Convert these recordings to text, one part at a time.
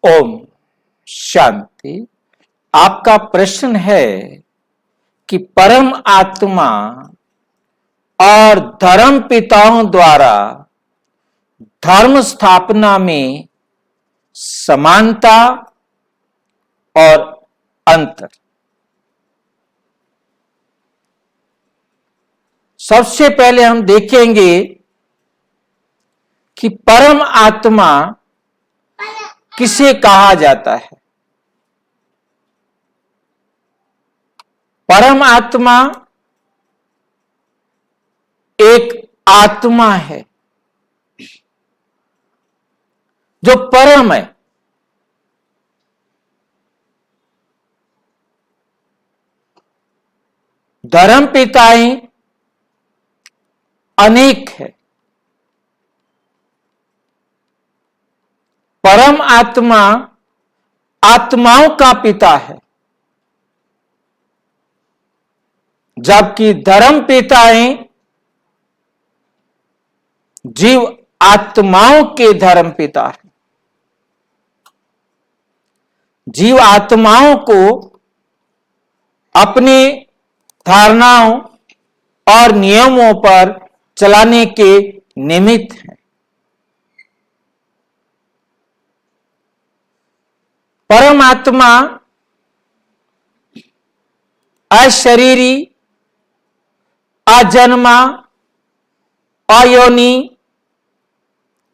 ओम शांति। आपका प्रश्न है कि परम आत्मा और धर्म पिताओं द्वारा धर्म स्थापना में समानता और अंतर। सबसे पहले हम देखेंगे कि परम आत्मा किसे कहा जाता है। परम आत्मा एक आत्मा है जो परम है। धर्म पिताएं अनेक है। परम आत्मा आत्माओं का पिता है, जबकि धर्म पिताएं जीव आत्माओं के धर्म पिता है। जीव आत्माओं को अपनी धारणाओं और नियमों पर चलाने के निमित्त है। परमात्मा अशरीरी, अजन्मा, अयोनि,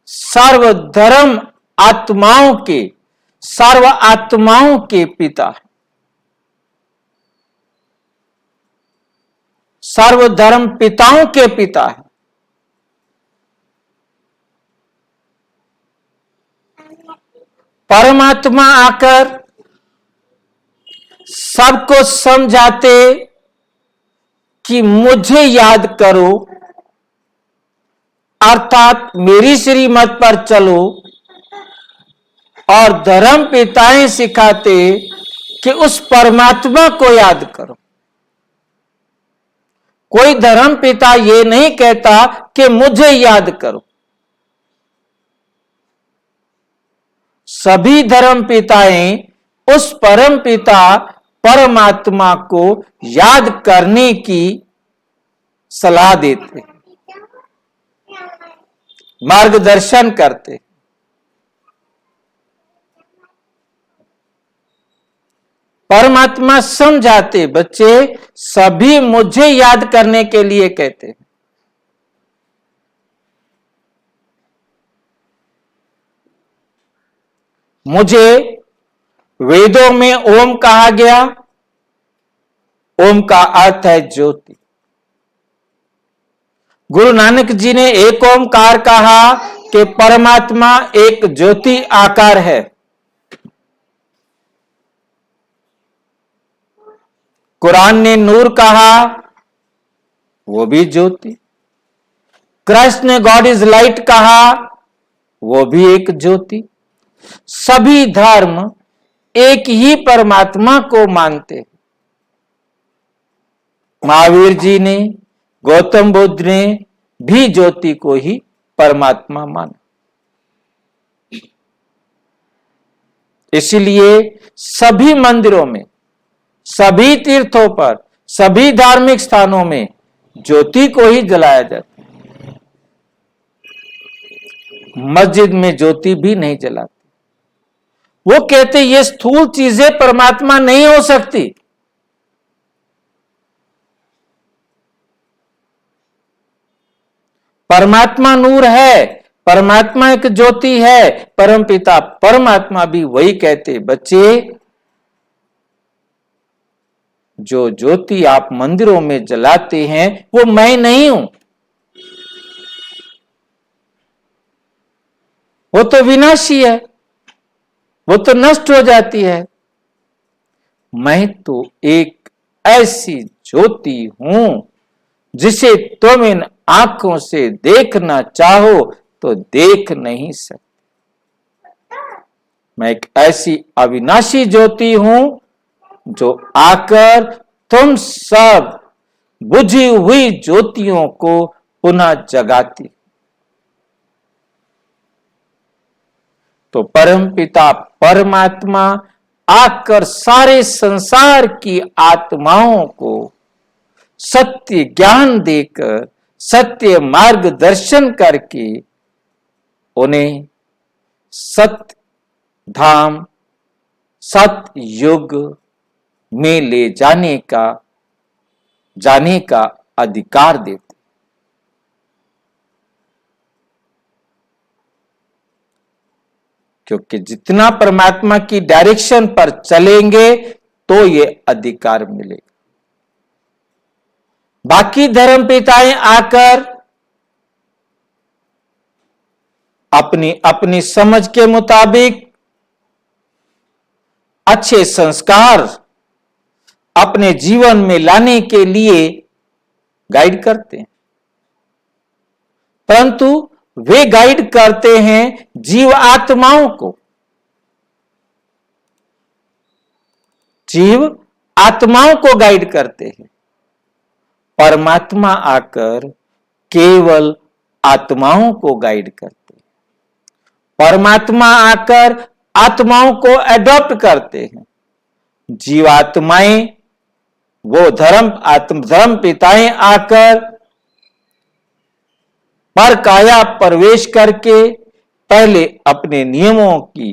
सर्वधर्म आत्माओं के, सर्व आत्माओं के पिता है। सर्वधर्म पिताओं के पिता है। परमात्मा आकर सबको समझाते कि मुझे याद करो, अर्थात मेरी श्रीमत पर चलो, और धर्म पिताएं सिखाते कि उस परमात्मा को याद करो। कोई धर्म पिता ये नहीं कहता कि मुझे याद करो। सभी धर्म पिताएं उस परम पिता परमात्मा को याद करने की सलाह देते, मार्गदर्शन करते। परमात्मा समझाते, बच्चे सभी मुझे याद करने के लिए कहते हैं। मुझे वेदों में ओम कहा गया। ओम का अर्थ है ज्योति। गुरु नानक जी ने एक ओमकार कहा कि परमात्मा एक ज्योति आकार है। कुरान ने नूर कहा, वो भी ज्योति। कृष्ण ने गॉड इज लाइट कहा, वो भी एक ज्योति। सभी धर्म एक ही परमात्मा को मानते हैं। महावीर जी ने, गौतम बुद्ध ने भी ज्योति को ही परमात्मा माना। इसलिए सभी मंदिरों में, सभी तीर्थों पर, सभी धार्मिक स्थानों में ज्योति को ही जलाया जाता है। मस्जिद में ज्योति भी नहीं जलाते। वो कहते ये स्थूल चीजें परमात्मा नहीं हो सकती। परमात्मा नूर है, परमात्मा एक ज्योति है। परम पिता परमात्मा भी वही कहते, बच्चे जो ज्योति आप मंदिरों में जलाते हैं वो मैं नहीं हूं। वो तो विनाशी है, वो तो नष्ट हो जाती है। मैं तो एक ऐसी ज्योति हूं जिसे तुम इन आंखों से देखना चाहो तो देख नहीं सकते। मैं एक ऐसी अविनाशी ज्योति हूं जो आकर तुम सब बुझी हुई ज्योतियों को पुनः जगाती। तो परमपिता परमात्मा आकर सारे संसार की आत्माओं को सत्य ज्ञान देकर, सत्य मार्गदर्शन करके उन्हें सत्य धाम, सत्य युग में ले जाने का अधिकार देते। क्योंकि जितना परमात्मा की डायरेक्शन पर चलेंगे तो ये अधिकार मिलेगा। बाकी धर्म पिताएं आकर अपनी अपनी समझ के मुताबिक अच्छे संस्कार अपने जीवन में लाने के लिए गाइड करते हैं, परंतु वे गाइड करते हैं जीव आत्माओं को। जीव आत्माओं को गाइड करते हैं। परमात्मा आकर केवल आत्माओं को गाइड करते हैं। परमात्मा आकर आत्माओं को एडॉप्ट करते हैं। जीवात्माएं, वो धर्म पिताएं आकर पर काया प्रवेश करके पहले अपने नियमों की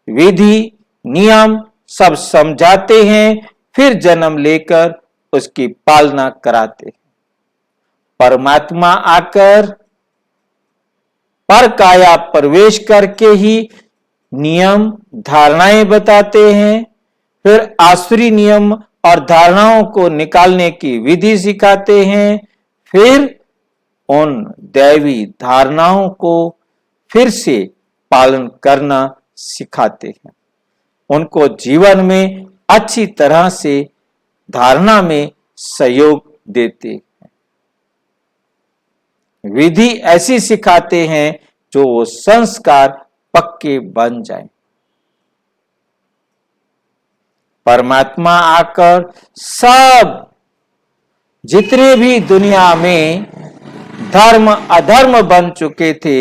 विधि नियम सब समझाते हैं, फिर जन्म लेकर उसकी पालना कराते हैं। परमात्मा आकर पर काया प्रवेश करके ही नियम धारणाएं बताते हैं, फिर आसुरी नियम और धारणाओं को निकालने की विधि सिखाते हैं, फिर उन दैवी धारणाओं को फिर से पालन करना सिखाते हैं। उनको जीवन में अच्छी तरह से धारणा में सहयोग देते हैं। विधि ऐसी सिखाते हैं जो वो संस्कार पक्के बन जाएं। परमात्मा आकर सब जितने भी दुनिया में धर्म अधर्म बन चुके थे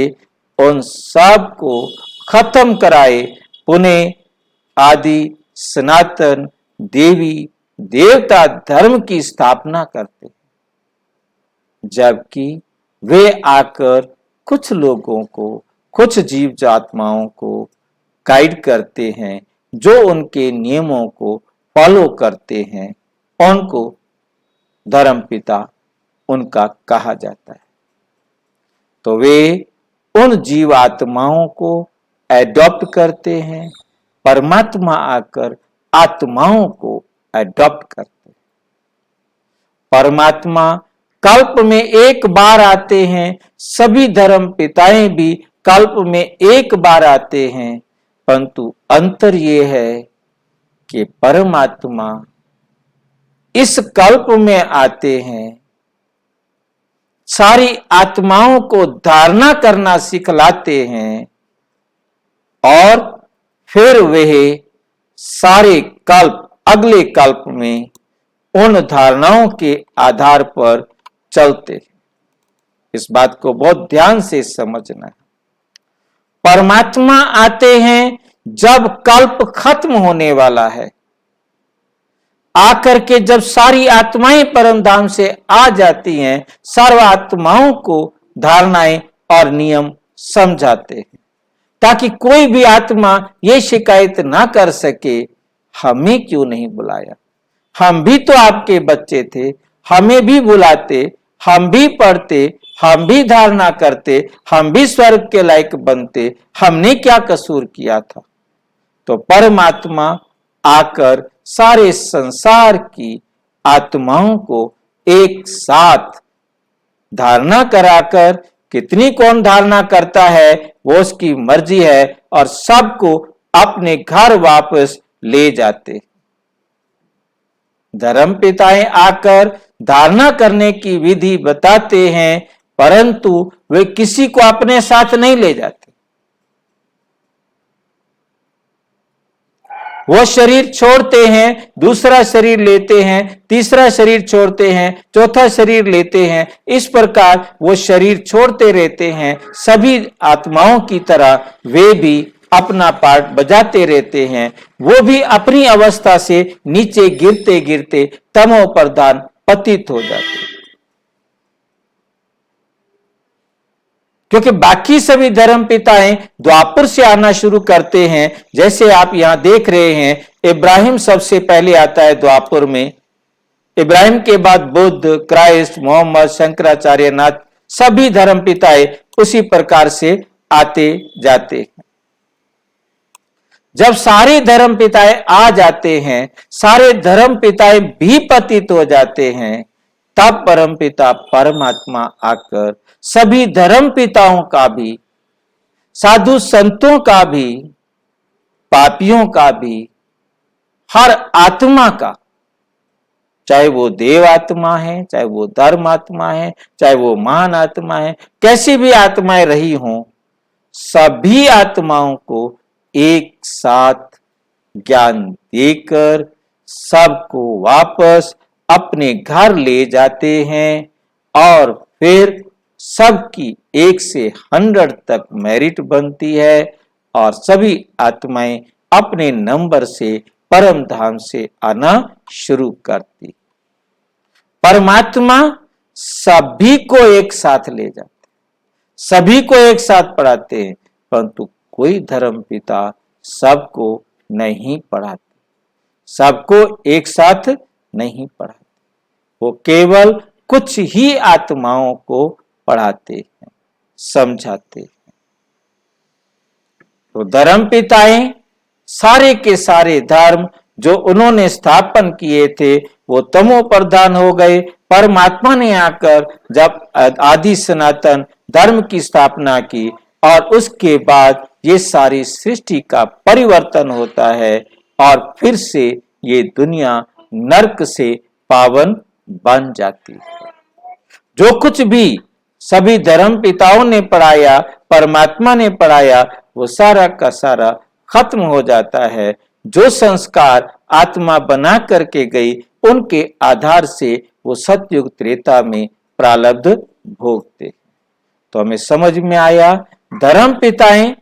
उन सब को खत्म कराए, पुनः आदि सनातन देवी देवता धर्म की स्थापना करते, जबकि वे आकर कुछ लोगों को, कुछ जीव आत्माओं को गाइड करते हैं, जो उनके नियमों को फॉलो करते हैं, उनको धर्म पिता उनका कहा जाता है। तो वे उन जीव आत्माओं को एडॉप्ट करते हैं। परमात्मा आकर आत्माओं को एडॉप्ट करते हैं। परमात्मा कल्प में एक बार आते हैं, सभी धर्म पिताएं भी कल्प में एक बार आते हैं, परंतु अंतर ये है कि परमात्मा इस कल्प में आते हैं, सारी आत्माओं को धारणा करना सिखलाते हैं और फिर वह सारे कल्प अगले कल्प में उन धारणाओं के आधार पर चलते हैं। इस बात को बहुत ध्यान से समझना है। परमात्मा आते हैं जब कल्प खत्म होने वाला है, आकर के जब सारी आत्माएं परम धाम से आ जाती हैं, सर्व आत्माओं को धारणाएं और नियम समझाते हैं, ताकि कोई भी आत्मा ये शिकायत ना कर सके हमें क्यों नहीं बुलाया, हम भी तो आपके बच्चे थे, हमें भी बुलाते, हम भी पढ़ते, हम भी धारणा करते, हम भी स्वर्ग के लायक बनते, हमने क्या कसूर किया था। तो परमात्मा आकर सारे संसार की आत्माओं को एक साथ धारणा कराकर, कितनी कौन धारणा करता है वो उसकी मर्जी है, और सबको अपने घर वापस ले जाते। धर्म पिताएं आकर धारणा करने की विधि बताते हैं, परंतु वे किसी को अपने साथ नहीं ले जाते। वो शरीर छोड़ते हैं, दूसरा शरीर लेते हैं, तीसरा शरीर छोड़ते हैं, चौथा शरीर लेते हैं, इस प्रकार वो शरीर छोड़ते रहते हैं। सभी आत्माओं की तरह वे भी अपना पार्ट बजाते रहते हैं, वो भी अपनी अवस्था से नीचे गिरते गिरते तमो प्रधान पतित हो जाते हैं। क्योंकि बाकी सभी धर्म पिताएं द्वापर से आना शुरू करते हैं। जैसे आप यहां देख रहे हैं, इब्राहिम सबसे पहले आता है द्वापर में, इब्राहिम के बाद बुद्ध, क्राइस्ट, मोहम्मद, शंकराचार्य, नाथ, सभी धर्म पिताएं उसी प्रकार से आते जाते हैं। जब सारे धर्म पिताएं आ जाते हैं, सारे धर्म पिताएं भी पतित हो जाते हैं, तब परम पिता परमात्मा आकर सभी धर्म पिताओं का भी, साधु संतों का भी, पापियों का भी, हर आत्मा का, चाहे वो देव आत्मा है, चाहे वो धर्म आत्मा है, चाहे वो महान आत्मा है, कैसी भी आत्माएं रही हों, सभी आत्माओं को एक साथ ज्ञान देकर सबको वापस अपने घर ले जाते हैं और फिर सबकी 1 से 100 तक मेरिट बनती है और सभी आत्माएं अपने नंबर से परम धाम से आना शुरू करती। परमात्मा सभी को एक साथ ले जाते, सभी को एक साथ पढ़ाते हैं, परंतु कोई धर्म पिता सबको नहीं पढ़ाते, सबको एक साथ नहीं पढ़ाते। वो केवल कुछ ही आत्माओं को पढ़ाते हैं, समझाते हैं। तो धर्म पिताएं सारे के सारे धर्म जो उन्होंने स्थापन किए थे वो तमो प्रधान हो गए। परमात्मा ने आकर जब आदि सनातन धर्म की स्थापना की और उसके बाद ये सारी सृष्टि का परिवर्तन होता है और फिर से ये दुनिया नरक से पावन बन जाती है। जो कुछ भी सभी धर्म पिताओं ने पढ़ाया, परमात्मा ने पढ़ाया, वो सारा का सारा खत्म हो जाता है। जो संस्कार आत्मा बना करके गई, उनके आधार से वो सतयुग त्रेता में प्रारब्ध भोगते। तो हमें समझ में आया, धर्म पिताएं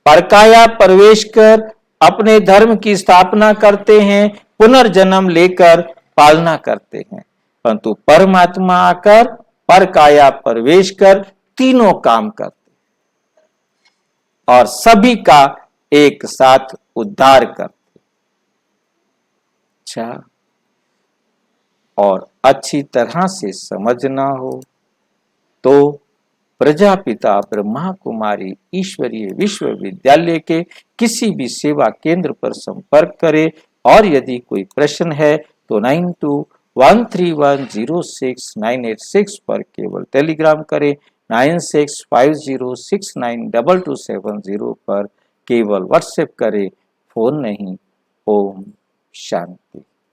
परकाया प्रवेश कर अपने धर्म की स्थापना करते हैं, पुनर्जन्म लेकर पालना करते हैं, परंतु परमात्मा आकर परकाया प्रवेश कर तीनों काम करते और सभी का एक साथ उद्धार करते। अच्छा, और अच्छी तरह से समझना हो तो प्रजापिता ब्रह्मा कुमारी ईश्वरीय विश्वविद्यालय के किसी भी सेवा केंद्र पर संपर्क करें और यदि कोई प्रश्न है तो 9213106986 पर केवल टेलीग्राम करें, 9650692270 पर केवल व्हाट्सएप करें, फोन नहीं। ओम शांति।